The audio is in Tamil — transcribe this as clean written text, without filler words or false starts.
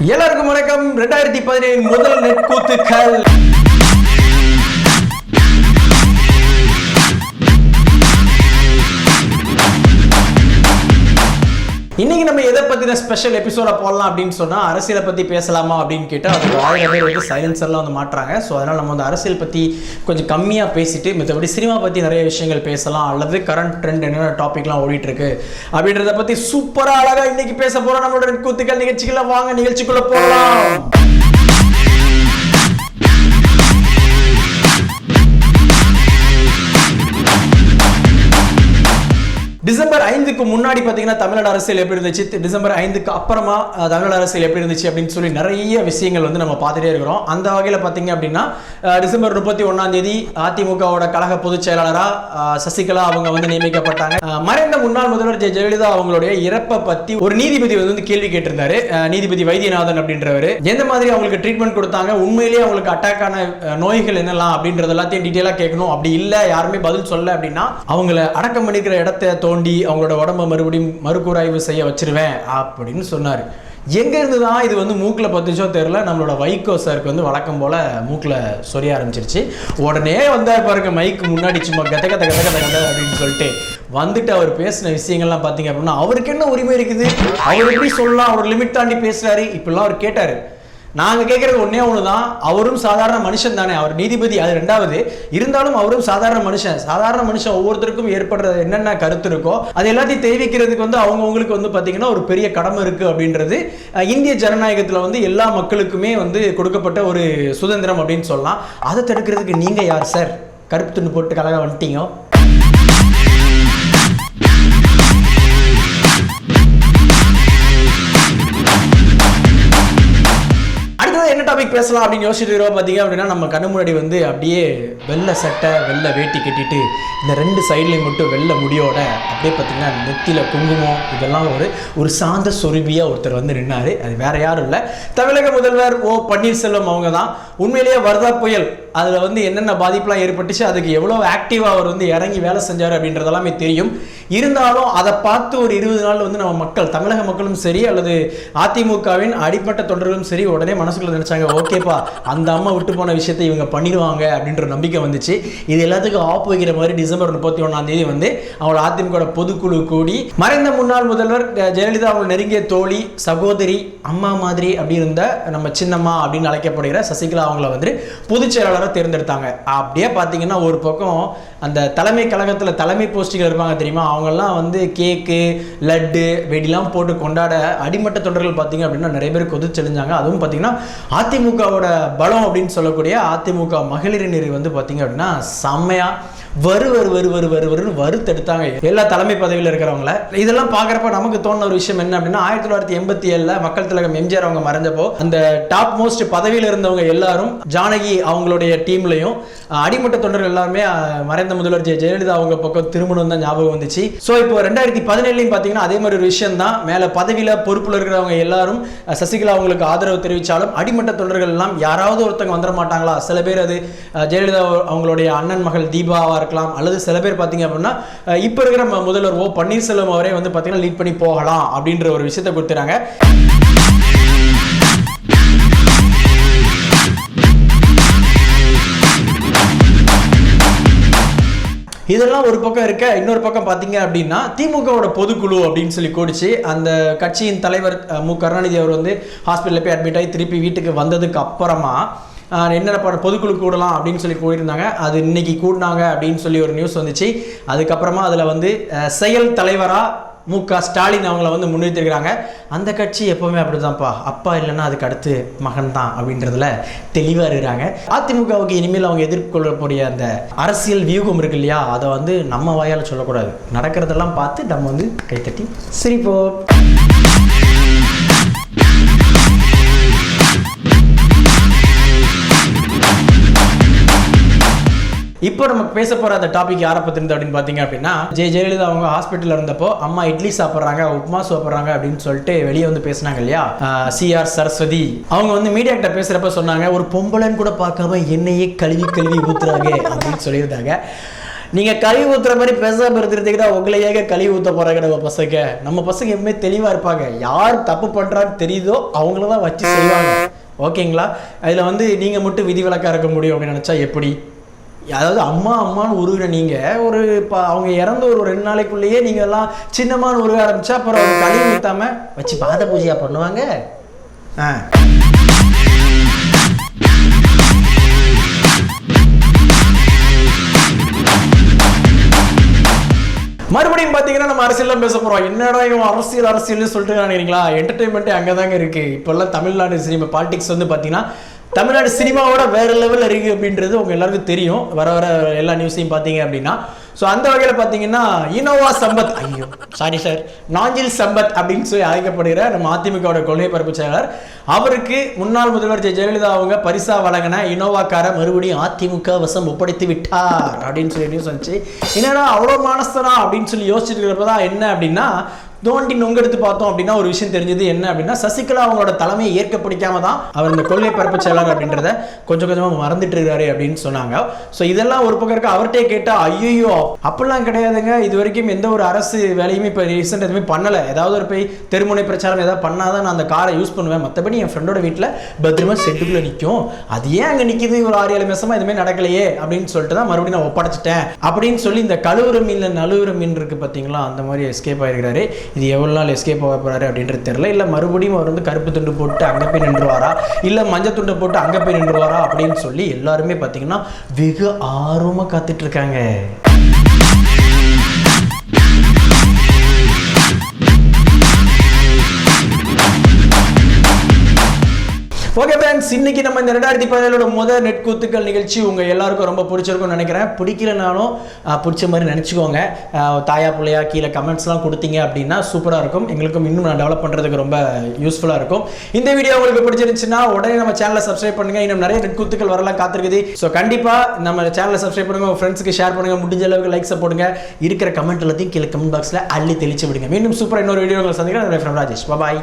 எல்லாருக்கும் வணக்கம். 2017 முதல் நெட் கூத்துக்கள். இன்னைக்கு நம்ம எதை பத்தின ஸ்பெஷல் எபிசோட போடலாம் அப்படின்னு சொன்னா, அரசியலை பத்தி பேசலாமா அப்படின்னு கேட்டா அது 1000 பேர் வந்து சைலன்சர்லாம் வந்து மாட்டுறாங்க. ஸோ அதனால நம்ம வந்து அரசியல் பத்தி கொஞ்சம் கம்மியா பேசிட்டு மற்றபடி சினிமா பத்தி நிறைய விஷயங்கள் பேசலாம், அல்லது கரண்ட் ட்ரெண்ட் என்னென்ன டாபிக்லாம் ஓடிட்டு இருக்கு அப்படின்றத பத்தி சூப்பரா அழகா இன்னைக்கு பேச போறோம். நம்மளோட கூத்துக்கள் நிகழ்ச்சிகளை வாங்க நிகழ்ச்சிக்குள்ள போகலாம். டிசம்பர் 5க்கு முன்னாடி பார்த்தீங்கன்னா தமிழ்நாடு அரசியல் எப்படி இருந்துச்சு, டிசம்பர் 5க்கு அப்புறமா தமிழ்நாடு அரசியல் எப்படி இருந்துச்சு அப்படின்னு சொல்லி நிறைய விஷயங்கள் வந்து நம்ம பார்த்துட்டே இருக்கிறோம். அந்த வகையில் பார்த்தீங்க அப்படின்னா டிசம்பர் 31 அதிமுகவோட கழக பொதுச் செயலாளராக சசிகலா அவங்க வந்து நியமிக்கப்பட்டாங்க. மறைந்த முன்னாள் முதல்வர் ஜெயலலிதா அவங்களுடைய இறப்பை பற்றி ஒரு நீதிபதி வந்து கேள்வி கேட்டிருந்தாரு. நீதிபதி வைத்தியநாதன் அப்படின்றவர் எந்த மாதிரி அவங்களுக்கு ட்ரீட்மெண்ட் கொடுத்தாங்க, உண்மையிலேயே அவங்களுக்கு அட்டாக்கான நோய்கள் என்னெல்லாம் அப்படின்றது எல்லாத்தையும் டீட்டெயிலாக கேட்கணும். அப்படி இல்லை யாருமே பதில் சொல்ல அப்படின்னா அவங்கள அடக்கம் பண்ணிக்கிற இடத்தை தோண்டி அவங்களோட உடம்பை மறுபடியும் மறுகூராய்வு செய்ய வச்சிருவேன் அப்படின்னு சொன்னார். எங்க இருந்துதான் இது வந்து மூக்கில் பத்துச்சோ தெரியல, நம்மளோட வைகோ சாருக்கு வந்து வழக்கம் போல மூக்கில் சொரிய ஆரம்பிச்சிருச்சு. உடனே வந்தார் பாருங்க மைக்கு முன்னாடி சும்மா கத கத கத கத கத அப்படின்னு சொல்லிட்டு வந்துட்டு அவர் பேசின விஷயங்கள்லாம் பார்த்தீங்க அப்படின்னா அவருக்கு என்ன உரிமை இருக்குது, அவர் எப்படி சொல்லலாம், அவர் லிமிட் தாண்டி பேசுறாரு இப்படிலாம் அவர் கேட்டாரு. நாங்கள் கேட்குறது ஒன்றே ஒன்று தான், அவரும் சாதாரண மனுஷன் தானே, அவர் நீதிபதி அது ரெண்டாவது, இருந்தாலும் அவரும் சாதாரண மனுஷன் ஒவ்வொருத்தருக்கும் ஏற்படுற என்னென்ன கருத்து இருக்கோ அது எல்லாத்தையும் தெரிவிக்கிறதுக்கு வந்து அவங்கவுங்களுக்கு வந்து பார்த்தீங்கன்னா ஒரு பெரிய கடமை இருக்குது அப்படின்றது இந்திய ஜனநாயகத்தில் வந்து எல்லா மக்களுக்குமே வந்து கொடுக்கப்பட்ட ஒரு சுதந்திரம் அப்படின்னு சொல்லலாம். அதை தடுக்கிறதுக்கு நீங்கள் யார் சார், கருப்பு துண்டு போட்டு கலக வந்துட்டீங்க. என்ன டாபிக் பேசலாம் அப்படின்னு யோசிச்சுட்டு இருக்கிறோம். பார்த்தீங்க அப்படின்னா நம்ம கண்ணு முன்னாடி வந்து அப்படியே வெள்ளை சட்டை வெள்ளை வேட்டி கட்டிட்டு இந்த 2 சைட்லையும் மட்டும் வெள்ளை முடியோட அப்படியே பார்த்தீங்கன்னா நெத்தியில் குங்குமம் இதெல்லாம் ஒரு சாந்த சொருபியாக ஒருத்தர் வந்து நின்னாரு. அது வேற யாரும் இல்லை, தமிழக முதல்வர் ஓ பன்னீர்செல்வம் அவங்க தான். உண்மையிலேயே வர்தா புயல் அதில் வந்து என்னென்ன பாதிப்புலாம் ஏற்பட்டுச்சு, அதுக்கு எவ்வளோ ஆக்டிவாக அவர் வந்து இறங்கி வேலை செஞ்சார் அப்படின்றதெல்லாமே தெரியும். இருந்தாலும் அதை பார்த்து ஒரு 20 நாள் வந்து நம்ம மக்கள், தமிழக மக்களும் சரி அல்லது அதிமுகவின் அடிப்பட்ட தொண்டர்களும் சரி உடனே மனசுக்குள்ள நினைச்சாங்க, ஓகேப்பா அந்த அம்மா விட்டு போன விஷயத்தை இவங்க பண்ணிடுவாங்க அப்படின்ற நம்பிக்கை வந்துச்சு. இது எல்லாத்துக்கும் ஆப்பு வைக்கிற மாதிரி டிசம்பர் 31 வந்து அவங்களோட அதிமுக பொதுக்குழு கூடி மறைந்த முன்னாள் முதல்வர் ஜெயலலிதா அவங்க நெருங்கிய தோழி சகோதரி அம்மா மாதிரி அப்படி இருந்த நம்ம சின்னம்மா அப்படின்னு அழைக்கப்படுகிற சசிகலா அவங்கள வந்து பொதுச் செயலாளராக தேர்ந்தெடுத்தாங்க. அப்படியே பார்த்தீங்கன்னா ஒரு பக்கம் அந்த தலைமை கழகத்தில் தலைமை போஸ்டிகள் இருப்பாங்க தெரியுமா, அவங்கெல்லாம் வந்து கேக்கு லட்டு வெடிலாம் போட்டு கொண்டாட அடிமட்ட தொண்டர்கள் பார்த்தீங்க அப்படின்னா நிறைய பேர் கொதிச்செழிஞ்சாங்க. அதுவும் பார்த்தீங்கன்னா அதிமுகவோட பலம் அப்படின்னு சொல்லக்கூடிய அதிமுக மகளிர் வந்து பார்த்தீங்க அப்படின்னா செம்மையா வருத்தெடுத்தாங்க எல்லா தலைமை பதவியில் இருக்கிறவங்கள. இதெல்லாம் பார்க்குறப்ப நமக்கு தோணுன ஒரு விஷயம் என்ன அப்படின்னா 1987 மக்கள் திலகம் எம்ஜிஆர் அவங்க மறைஞ்சப்போ அந்த டாப் மோஸ்ட் பதவியில் இருந்தவங்க எல்லாரும் ஜானகி அவங்களுடைய டீம்லையும் அடிமட்ட தொண்டர்கள் எல்லாருமே மறைந்த முதல்வர் ஜெயலலிதா அவங்க பக்கம் திருமணம் தான் ஞாபகம் வந்துச்சு. ஸோ இப்போ 2017 பார்த்தீங்கன்னா அதே மாதிரி ஒரு விஷயம் தான். மேலே பதவியில் பொறுப்பில் இருக்கிறவங்க எல்லாரும் சசிகலா அவங்களுக்கு ஆதரவு தெரிவித்தாலும் அடிமட்ட தொண்டர்கள் எல்லாம் யாராவது ஒருத்தங்க வந்துட மாட்டாங்களா, சில பேர் அது ஜெயலலிதா அவங்களுடைய அண்ணன் மகள் தீபாவா இருக்கலாம், அல்லது சில பேர் பார்த்தீங்க அப்படின்னா இப்போ இருக்கிற முதல்வர் ஓ பன்னீர்செல்வம் அவரே வந்து பார்த்தீங்கன்னா லீட் பண்ணி போகலாம் அப்படின்ற ஒரு விஷயத்தை கொடுத்துறாங்க. இதெல்லாம் ஒரு பக்கம் இருக்க, இன்னொரு பக்கம் பார்த்தீங்க அப்படின்னா திமுகவோட பொதுக்குழு அப்படின்னு சொல்லி கூடிச்சு. அந்த கட்சியின் தலைவர் மு கருணாநிதி அவர் வந்து ஹாஸ்பிட்டலில் போய் அட்மிட் ஆகி திருப்பி வீட்டுக்கு வந்ததுக்கு அப்புறமா என்னென்ன பொதுக்குழு கூடலாம் அப்படின்னு சொல்லி கூடியிருந்தாங்க. அது இன்னைக்கு கூடினாங்க அப்படின்னு சொல்லி ஒரு நியூஸ் வந்துச்சு. அதுக்கப்புறமா அதில் வந்து செயல் தலைவராக மு.க. ஸ்டாலின் அவங்கள வந்து முன்னிறுத்திருக்கிறாங்க. அந்த கட்சி எப்போவுமே அப்படிதான்ப்பா, அப்பா இல்லைன்னா அதுக்கு அடுத்து மகன் தான் அப்படின்றதுல தெளிவாக இருக்கிறாங்க. அதிமுகவுக்கு இனிமேல் அவங்க எதிர்கொள்ளக்கூடிய அந்த அரசியல் வியூகம் இருக்கு இல்லையா, அதை வந்து நம்ம வாயால் சொல்லக்கூடாது, நடக்கிறதெல்லாம் பார்த்து நம்ம வந்து கைத்தட்டி சிரிப்போம். இப்போ நமக்கு பேச போகிற அந்த டாபிக் யாரை பற்றி இருந்து அப்படின்னு பார்த்தீங்க அப்படின்னா ஜெயலலிதா அவங்க ஹாஸ்பிட்டலில் இருந்தப்போ அம்மா இட்லி சாப்பிட்றாங்க உப்புமா சாப்பிட்றாங்க அப்படின்னு சொல்லிட்டு வெளியே வந்து பேசினாங்க இல்லையா. சிஆர் சரஸ்வதி அவங்க வந்து மீடியா கிட்ட பேசுகிறப்ப சொன்னாங்க, ஒரு பொம்பளைன்னு கூட பார்க்காம என்னையே கழுவி ஊத்துறாங்க அப்படின்னு சொல்லியிருந்தாங்க. நீங்கள் கழுவி ஊற்றுற மாதிரி பேசாமல் இருந்துருந்தீங்கன்னா உங்களையாக கழுவி ஊற்ற போகிறாங்க நம்ம பசங்க. நம்ம பசங்க எப்பவுமே தெளிவாக இருப்பாங்க. யார் தப்பு பண்ணுறான்னு தெரியுதோ அவங்கள தான் வச்சு செய்வாங்க. ஓகேங்களா? அதில் வந்து நீங்கள் மட்டும் விதிவிலக்காக இருக்க முடியும் அப்படின்னு நினச்சா எப்படி? அதாவது அம்மா அம்மான்னு உருகிற நீங்கள் ஒரு இப்போ அவங்க இறந்து ஒரு 2 நாளைக்குள்ளேயே நீங்கள் எல்லாம் சின்னம்மான்னு உருக ஆரம்பிச்சா அப்புறம் அவங்க கழுவி ஊற்றாமல் வச்சு பாத பூஜையாக பண்ணுவாங்க. மறுபடியும் பார்த்தீங்கன்னா நம்ம அரசியல்லாம் பேச போகிறோம். என்னடா இவன் அரசியல்னு சொல்லிட்டு நினைக்கிறீங்களா? என்டர்டைன்மெண்ட்டே அங்கே தாங்க இருக்குது. இப்போல்லாம் தமிழ்நாடு சினிமா பாலிடிக்ஸ் வந்து பார்த்தீங்கன்னா தமிழ்நாடு சினிமாவோட வேறு லெவலில் இருக்குது அப்படின்றது உங்கள் எல்லாருக்கும் தெரியும். வர எல்லா நியூஸையும் பார்த்தீங்க அப்படின்னா. ஸோ அந்த வகையில் பார்த்தீங்கன்னா இனோவா சம்பத், ஐயோ சாரி சார், நாஞ்சில் சம்பத் அப்படின்னு சொல்லி அழைக்கப்படுகிற நம்ம அதிமுகவோட கொள்கை பரப்பு செயலாளர், அவருக்கு முன்னாள் முதல்வர் ஜெயலலிதா அவங்க பரிசா வழங்கின இனோவா காரை மறுபடியும் அதிமுக வசம் ஒப்படைத்து விட்டார் அப்படின்னு சொல்லி நியூஸ் வந்துச்சு. என்னடா அவ்வளோ மானஸ்தனா அப்படின்னு சொல்லி யோசிச்சுட்டு இருக்கிறப்ப தான் என்ன அப்படின்னா தோண்டி நொங்கெடுத்து பார்த்தோம் அப்படின்னா ஒரு விஷயம் தெரிஞ்சது. என்ன அப்படின்னா சசிகலா அவங்களோட தலைமையை ஏற்க பிடிக்காம தான் அவர் இந்த கொள்கை பரப்பு செயலாளர் அப்படின்றத கொஞ்சம் கொஞ்சமாக மறந்துட்டு இருக்காரு அப்படின்னு சொன்னாங்க. ஸோ இதெல்லாம் ஒரு பக்கம் இருக்க. அவர்கிட்டே கேட்டால் ஐயோ அப்படிலாம் கிடையாதுங்க, இது வரைக்கும் எந்த ஒரு அரசு வேலையுமே இப்போ ரீசெண்ட் எதுவுமே பண்ணலை. ஏதாவது ஒரு போய் தெருமுனை பிரச்சாரம் ஏதாவது பண்ணாதான் நான் அந்த காரை யூஸ் பண்ணுவேன். மற்றபடி என் ஃப்ரெண்டோட வீட்டில் பத்திரமா செட்டுக்குள்ளே நிற்கும். அது ஏன் அங்கே நிற்கிது ஒரு 6-7 மாசமா எதுவுமே நடக்கலையே அப்படின்னு சொல்லிட்டு தான் மறுபடியும் நான் ஒப்படைச்சிட்டேன் அப்படின்னு சொல்லி இந்த கழுவுற மீன்ல நழுவுற மீன் இருக்கு பார்த்தீங்களா, அந்த மாதிரி எஸ்கேப் ஆகிருக்கிறாரு. இது எவ்வளோ நாள் எஸ்கேப் ஆக போகிறாரு அப்படின்றது தெரியல. இல்லை மறுபடியும் அவர் வந்து கருப்பு துண்டு போட்டு அங்கே போய் நின்றுவாரா, இல்லை மஞ்சள் துண்டை போட்டு அங்கே போய் நின்றுவாரா அப்படின்னு சொல்லி எல்லாருமே பார்த்தீங்கன்னா வெகு ஆர்வமாக காத்துட்டு இருக்காங்க. ஓகே ஃப்ரெண்ட்ஸ், இன்னைக்கு நம்ம இந்த 2017 முதல் நெட் கூத்துக்கள் நிகழ்ச்சி உங்கள் எல்லாருக்கும் ரொம்ப பிடிச்சிருக்கும்னு நினைக்கிறேன். பிடிக்கலனாலும் பிடிச்ச மாதிரி நினச்சிக்கோங்க. தாயா பிள்ளையா கீழே கமெண்ட்ஸ்லாம் கொடுத்தீங்க அப்படின்னா சூப்பராக இருக்கும். எங்களுக்கும் இன்னும் நான் டெவலப் பண்ணுறதுக்கு ரொம்ப யூஸ்ஃபுல்லாக இருக்கும். இந்த வீடியோ உங்களுக்கு பிடிச்சிருந்துச்சுன்னா உடனே நம்ம சேனலை சப்ஸ்கிரைப் பண்ணுங்கள். இன்னும் நிறைய நெட் கூத்துக்கள் வரலாம் காத்திருக்குது. ஸோ கண்டிப்பாக நம்ம சேனலை சப்ஸ்கிரைப் பண்ணுங்கள், உங்கள் ஃப்ரெண்ட்ஸுக்கு ஷேர் பண்ணுங்கள், முடிஞ்ச அளவுக்கு லைக்ஸை போடுங்க. இருக்கிற கமெண்ட் எல்லாத்தையும் கீழே கமெண்ட் பாக்ஸில் அள்ளி தெளிச்சு விடுங்க. மீண்டும் சூப்பராக இன்னொரு வீடியோ உங்களை சந்திக்கிறேன். ராஜேஷ், பாய்.